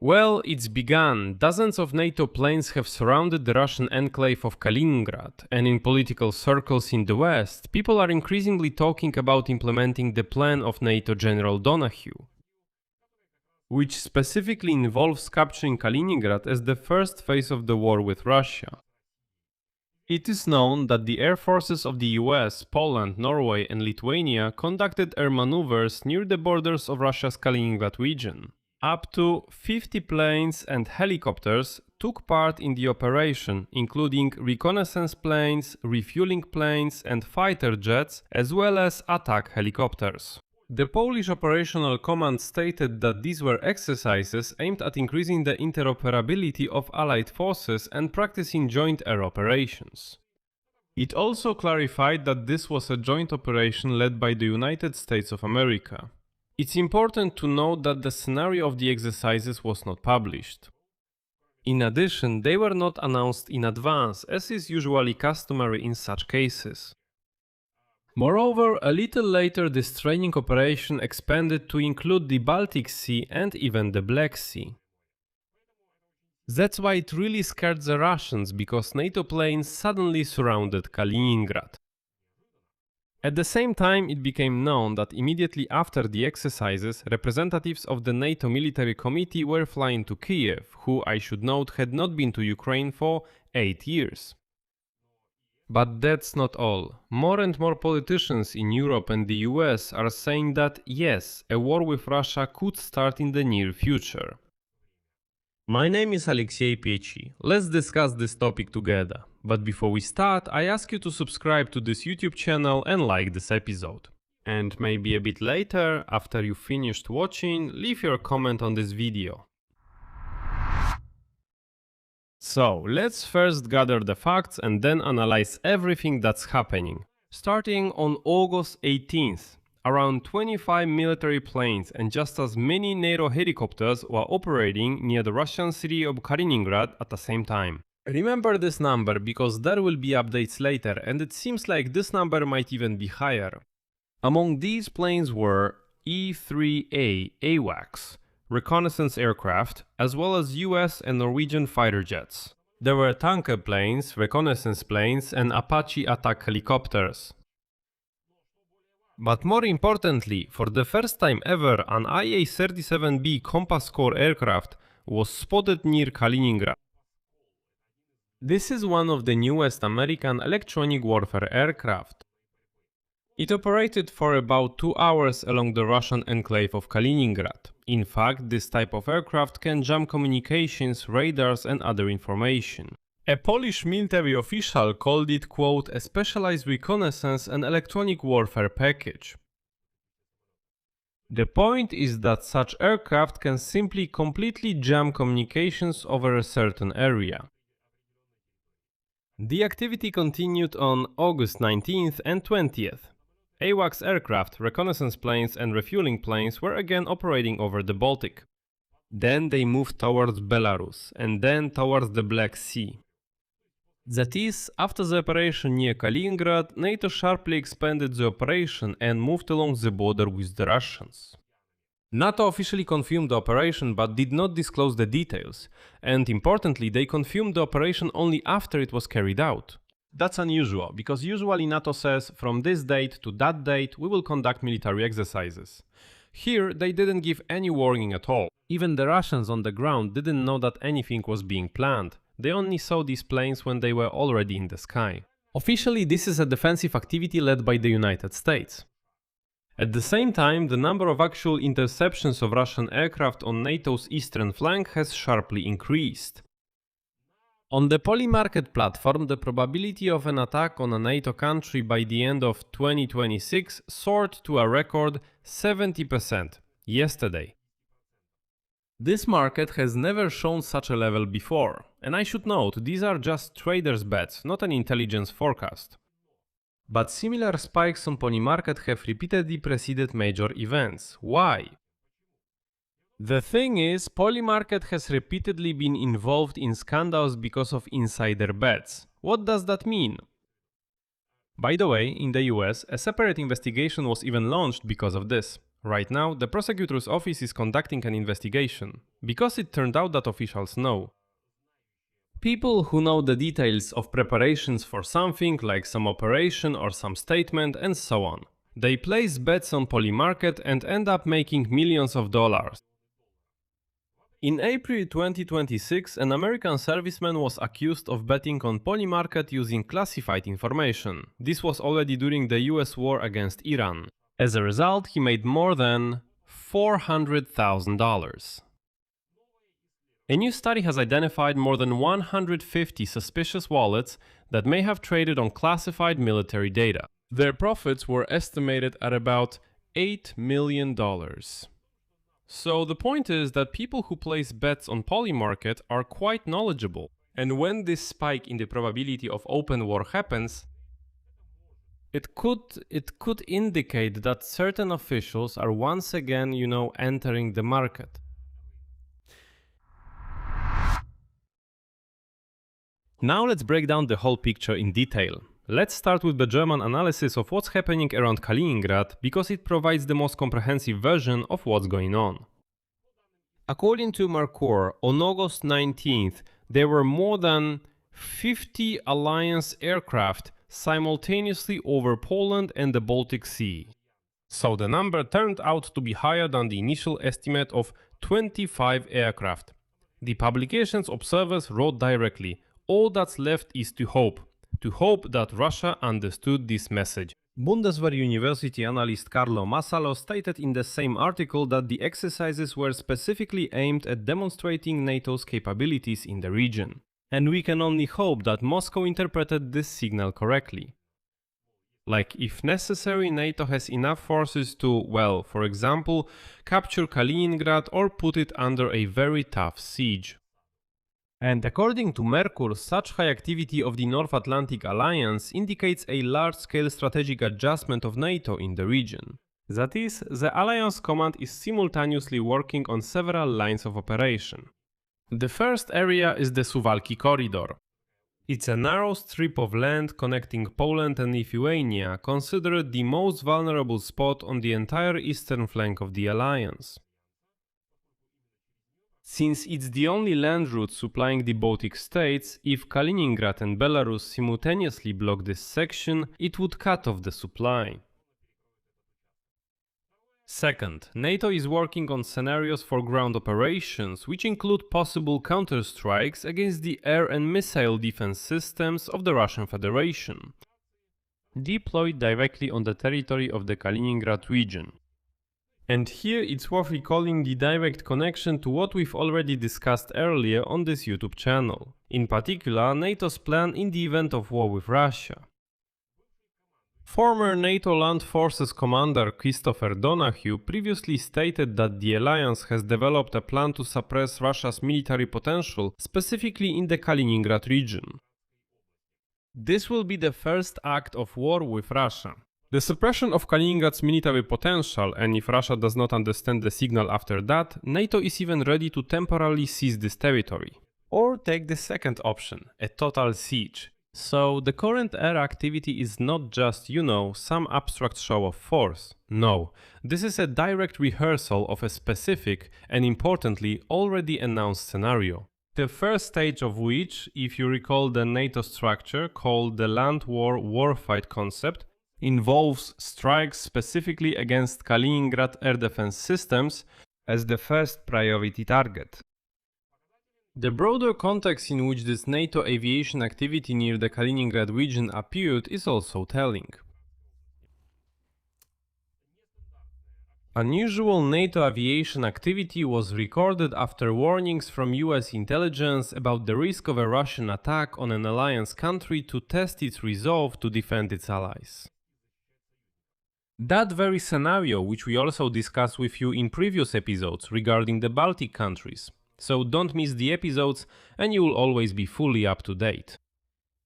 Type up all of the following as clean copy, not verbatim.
Well, it's begun. Dozens of NATO planes have surrounded the Russian enclave of Kaliningrad, and in political circles in the West, people are increasingly talking about implementing the plan of NATO General Donahue, which specifically involves capturing Kaliningrad as the first phase of the war with Russia. It is known that the air forces of the US, Poland, Norway and Lithuania conducted air maneuvers near the borders of Russia's Kaliningrad region. Up to 50 planes and helicopters took part in the operation, including reconnaissance planes, refueling planes and fighter jets, as well as attack helicopters. The Polish Operational Command stated that these were exercises aimed at increasing the interoperability of Allied forces and practicing joint air operations. It also clarified that this was a joint operation led by the United States of America. It's important to note that the scenario of the exercises was not published. In addition, they were not announced in advance, as is usually customary in such cases. Moreover, a little later this training operation expanded to include the Baltic Sea and even the Black Sea. That's why it really scared the Russians, because NATO planes suddenly surrounded Kaliningrad. At the same time, it became known that immediately after the exercises, representatives of the NATO Military Committee were flying to Kiev, who, I should note, had not been to Ukraine for 8 years. But that's not all. More and more politicians in Europe and the US are saying that yes, a war with Russia could start in the near future. My name is Alexei Pechi. Let's discuss this topic together. But before we start, I ask you to subscribe to this YouTube channel and like this episode. And maybe a bit later, after you finished watching, leave your comment on this video. So, let's first gather the facts and then analyze everything that's happening. Starting on August 18th, around 25 military planes and just as many NATO helicopters were operating near the Russian city of Kaliningrad at the same time. Remember this number because there will be updates later, and it seems like this number might even be higher. Among these planes were E-3A AWACS, reconnaissance aircraft, as well as US and Norwegian fighter jets. There were tanker planes, reconnaissance planes and Apache attack helicopters. But more importantly, for the first time ever, an IA-37B Compass Core aircraft was spotted near Kaliningrad. This is one of the newest American electronic warfare aircraft. It operated for about 2 hours along the Russian enclave of Kaliningrad. In fact, this type of aircraft can jam communications, radars and other information. A Polish military official called it, quote, a specialized reconnaissance and electronic warfare package. The point is that such aircraft can simply completely jam communications over a certain area. The activity continued on August 19th and 20th. AWACS aircraft, reconnaissance planes and refueling planes were again operating over the Baltic. Then they moved towards Belarus and then towards the Black Sea. That is, after the operation near Kaliningrad, NATO sharply expanded the operation and moved along the border with the Russians. NATO officially confirmed the operation but did not disclose the details, and importantly, they confirmed the operation only after it was carried out. That's unusual, because usually NATO says from this date to that date we will conduct military exercises. Here they didn't give any warning at all. Even the Russians on the ground didn't know that anything was being planned. They only saw these planes when they were already in the sky. Officially, this is a defensive activity led by the United States. At the same time, the number of actual interceptions of Russian aircraft on NATO's eastern flank has sharply increased. On the PolyMarket platform, the probability of an attack on a NATO country by the end of 2026 soared to a record 70% yesterday. This market has never shown such a level before, and I should note, these are just traders' bets, not an intelligence forecast. But similar spikes on PolyMarket have repeatedly preceded major events. Why? The thing is, PolyMarket has repeatedly been involved in scandals because of insider bets. What does that mean? By the way, in the US, a separate investigation was even launched because of this. Right now, the prosecutor's office is conducting an investigation, because it turned out that officials know. People who know the details of preparations for something like some operation or some statement and so on. They place bets on PolyMarket and end up making millions of dollars. In April 2026, an American serviceman was accused of betting on PolyMarket using classified information. This was already during the US war against Iran. As a result, he made more than $400,000. A new study has identified more than 150 suspicious wallets that may have traded on classified military data. Their profits were estimated at about $8 million. So the point is that people who place bets on PolyMarket are quite knowledgeable. And when this spike in the probability of open war happens, it could indicate that certain officials are once again, entering the market. Now let's break down the whole picture in detail. Let's start with the German analysis of what's happening around Kaliningrad, because it provides the most comprehensive version of what's going on. According to Merkur, on August 19th, there were more than 50 Alliance aircraft simultaneously over Poland and the Baltic Sea. So the number turned out to be higher than the initial estimate of 25 aircraft. The publication's observers wrote directly, "All that's left is to hope that Russia understood this message." Bundeswehr University analyst Carlo Massalo stated in the same article that the exercises were specifically aimed at demonstrating NATO's capabilities in the region. And we can only hope that Moscow interpreted this signal correctly. Like, if necessary, NATO has enough forces to, well, for example, capture Kaliningrad or put it under a very tough siege. And according to Merkur, such high activity of the North Atlantic Alliance indicates a large-scale strategic adjustment of NATO in the region. That is, the Alliance Command is simultaneously working on several lines of operation. The first area is the Suwalki Corridor. It's a narrow strip of land connecting Poland and Lithuania, considered the most vulnerable spot on the entire eastern flank of the alliance. Since it's the only land route supplying the Baltic states, if Kaliningrad and Belarus simultaneously block this section, it would cut off the supply. Second, NATO is working on scenarios for ground operations, which include possible counterstrikes against the air and missile defense systems of the Russian Federation, deployed directly on the territory of the Kaliningrad region. And here it's worth recalling the direct connection to what we've already discussed earlier on this YouTube channel. In particular, NATO's plan in the event of war with Russia. Former NATO Land Forces commander Christopher Donahue previously stated that the alliance has developed a plan to suppress Russia's military potential, specifically in the Kaliningrad region. This will be the first act of war with Russia. The suppression of Kaliningrad's military potential, and if Russia does not understand the signal after that, NATO is even ready to temporarily seize this territory. Or take the second option, a total siege. So the current air activity is not just, some abstract show of force. No, this is a direct rehearsal of a specific and importantly already announced scenario. The first stage of which, if you recall the NATO structure called the Land War Warfight concept, involves strikes specifically against Kaliningrad air defense systems as the first priority target. The broader context in which this NATO aviation activity near the Kaliningrad region appeared is also telling. Unusual NATO aviation activity was recorded after warnings from US intelligence about the risk of a Russian attack on an alliance country to test its resolve to defend its allies. That very scenario, which we also discussed with you in previous episodes regarding the Baltic countries. So don't miss the episodes and you will always be fully up to date.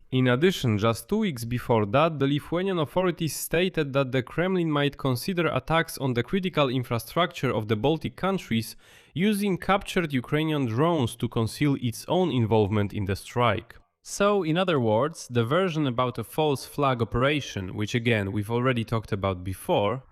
In addition, just 2 weeks before that, the Lithuanian authorities stated that the Kremlin might consider attacks on the critical infrastructure of the Baltic countries using captured Ukrainian drones to conceal its own involvement in the strike. So, in other words, the version about a false flag operation, which again we've already talked about before,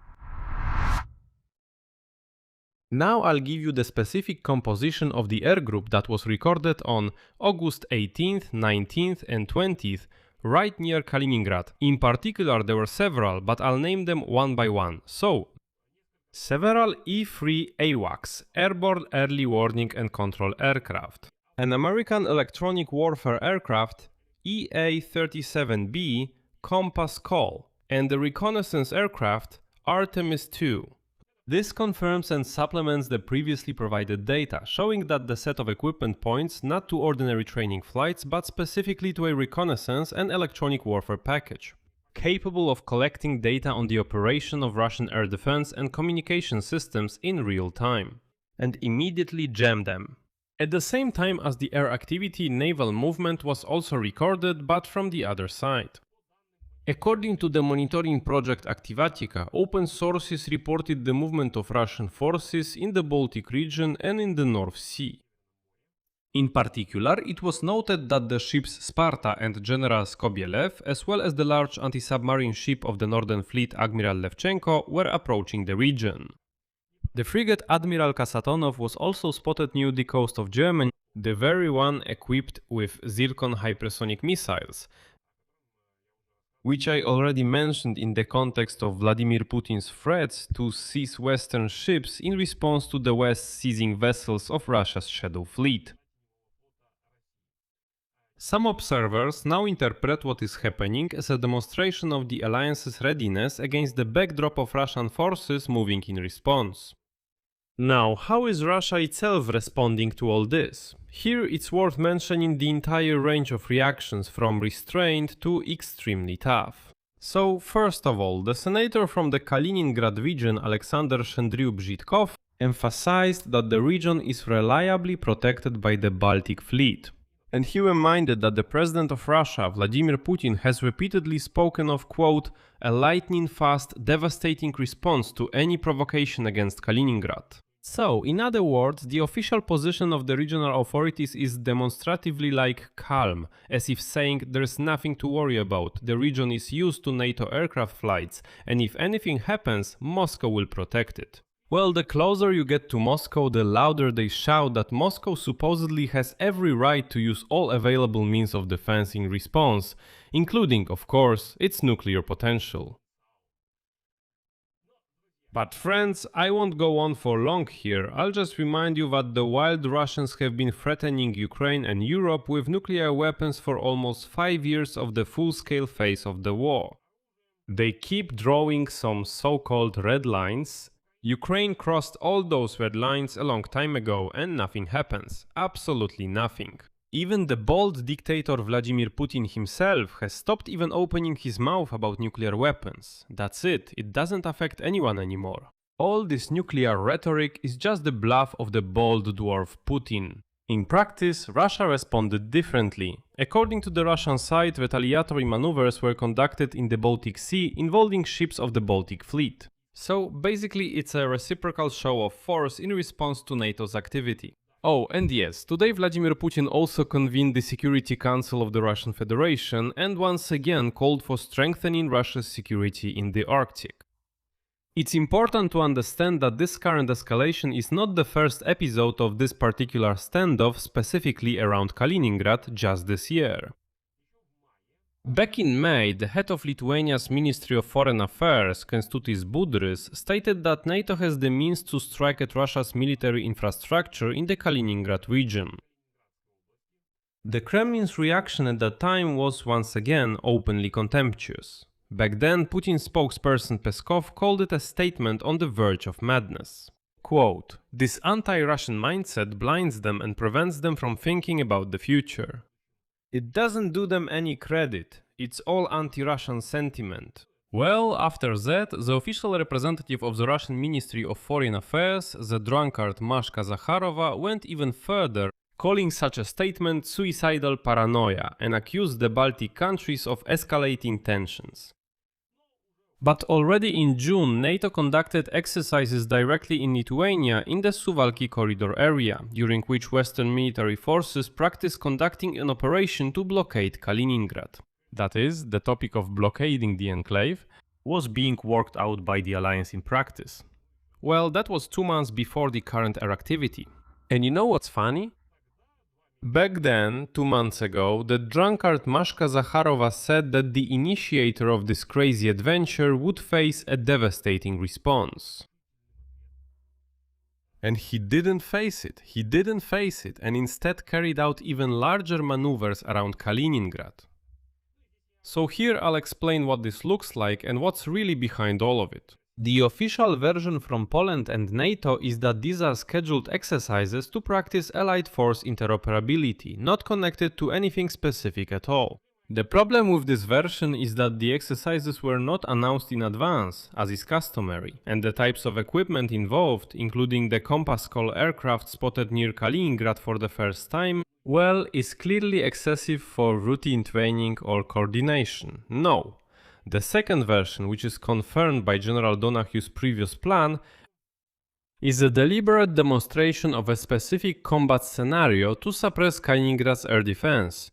Now I'll give you the specific composition of the air group that was recorded on August 18th, 19th and 20th, right near Kaliningrad. In particular, there were several, but I'll name them one by one. So, several E-3 AWACS, Airborne Early Warning and Control Aircraft. An American electronic warfare aircraft, EA-37B, Compass Call, and the reconnaissance aircraft, Artemis II. This confirms and supplements the previously provided data, showing that the set of equipment points not to ordinary training flights, but specifically to a reconnaissance and electronic warfare package, capable of collecting data on the operation of Russian air defense and communication systems in real time, and immediately jam them. At the same time as the air activity, naval movement was also recorded, but from the other side. According to the monitoring project Activatica, open sources reported the movement of Russian forces in the Baltic region and in the North Sea. In particular, it was noted that the ships Sparta and General Skobielev, as well as the large anti-submarine ship of the Northern Fleet Admiral Levchenko, were approaching the region. The frigate Admiral Kasatonov was also spotted near the coast of Germany, the very one equipped with Zircon hypersonic missiles, which I already mentioned in the context of Vladimir Putin's threats to seize Western ships in response to the West seizing vessels of Russia's Shadow Fleet. Some observers now interpret what is happening as a demonstration of the alliance's readiness against the backdrop of Russian forces moving in response. Now, how is Russia itself responding to all this? Here it's worth mentioning the entire range of reactions from restrained to extremely tough. So, first of all, the senator from the Kaliningrad region, Alexander Shendryu-Bzhitkov, emphasized that the region is reliably protected by the Baltic Fleet. And he reminded that the president of Russia, Vladimir Putin, has repeatedly spoken of, quote, a lightning-fast, devastating response to any provocation against Kaliningrad. So, in other words, the official position of the regional authorities is demonstratively like calm, as if saying there's nothing to worry about, the region is used to NATO aircraft flights, and if anything happens, Moscow will protect it. Well, the closer you get to Moscow, the louder they shout that Moscow supposedly has every right to use all available means of defense in response, including, of course, its nuclear potential. But friends, I won't go on for long here, I'll just remind you that the wild Russians have been threatening Ukraine and Europe with nuclear weapons for almost 5 years of the full-scale phase of the war. They keep drawing some so-called red lines. Ukraine crossed all those red lines a long time ago and nothing happens, absolutely nothing. Even the bold dictator Vladimir Putin himself has stopped even opening his mouth about nuclear weapons. That's it doesn't affect anyone anymore. All this nuclear rhetoric is just the bluff of the bold dwarf Putin. In practice, Russia responded differently. According to the Russian side, retaliatory maneuvers were conducted in the Baltic Sea involving ships of the Baltic Fleet. So basically it's a reciprocal show of force in response to NATO's activity. Oh, and yes, today Vladimir Putin also convened the Security Council of the Russian Federation and once again called for strengthening Russia's security in the Arctic. It's important to understand that this current escalation is not the first episode of this particular standoff specifically around Kaliningrad just this year. Back in May, the head of Lithuania's Ministry of Foreign Affairs, Kęstutis Budrys, stated that NATO has the means to strike at Russia's military infrastructure in the Kaliningrad region. The Kremlin's reaction at that time was once again openly contemptuous. Back then, Putin's spokesperson Peskov called it a statement on the verge of madness. Quote, "This anti-Russian mindset blinds them and prevents them from thinking about the future. It doesn't do them any credit, it's all anti-Russian sentiment." Well, after that, the official representative of the Russian Ministry of Foreign Affairs, the drunkard Mashka Zakharova, went even further, calling such a statement suicidal paranoia and accused the Baltic countries of escalating tensions. But already in June, NATO conducted exercises directly in Lithuania in the Suwalki corridor area, during which Western military forces practiced conducting an operation to blockade Kaliningrad. That is, the topic of blockading the enclave was being worked out by the alliance in practice. Well, that was 2 months before the current air activity. And you know what's funny? Back then, 2 months ago, the drunkard Mashka Zakharova said that the initiator of this crazy adventure would face a devastating response. And he didn't face it, and instead carried out even larger maneuvers around Kaliningrad. So here I'll explain what this looks like and what's really behind all of it. The official version from Poland and NATO is that these are scheduled exercises to practice Allied force interoperability, not connected to anything specific at all. The problem with this version is that the exercises were not announced in advance, as is customary, and the types of equipment involved, including the Compass Call aircraft spotted near Kaliningrad for the first time, well, is clearly excessive for routine training or coordination. No. The second version, which is confirmed by General Donahue's previous plan, is a deliberate demonstration of a specific combat scenario to suppress Kaliningrad's air defense,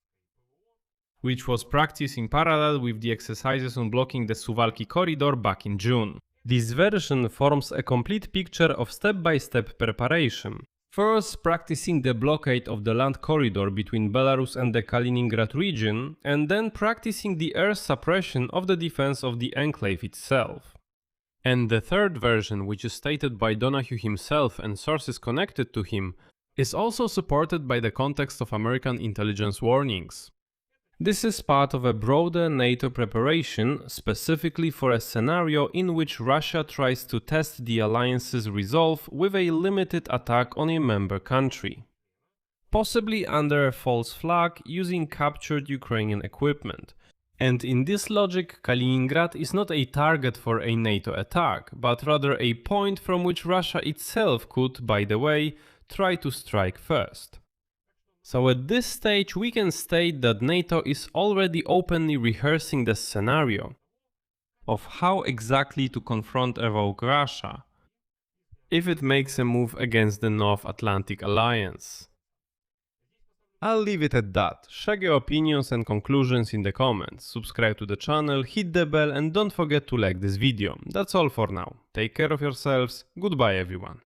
which was practiced in parallel with the exercises on blocking the Suwalki corridor back in June. This version forms a complete picture of step-by-step preparation. First, practicing the blockade of the land corridor between Belarus and the Kaliningrad region, and then practicing the air suppression of the defense of the enclave itself. And the third version, which is stated by Donahue himself and sources connected to him, is also supported by the context of American intelligence warnings. This is part of a broader NATO preparation, specifically for a scenario in which Russia tries to test the alliance's resolve with a limited attack on a member country, possibly under a false flag using captured Ukrainian equipment. And in this logic, Kaliningrad is not a target for a NATO attack, but rather a point from which Russia itself could, by the way, try to strike first. So at this stage we can state that NATO is already openly rehearsing the scenario of how exactly to confront a rogue Russia if it makes a move against the North Atlantic Alliance. I'll leave it at that. Share your opinions and conclusions in the comments, subscribe to the channel, hit the bell and don't forget to like this video. That's all for now. Take care of yourselves, goodbye everyone.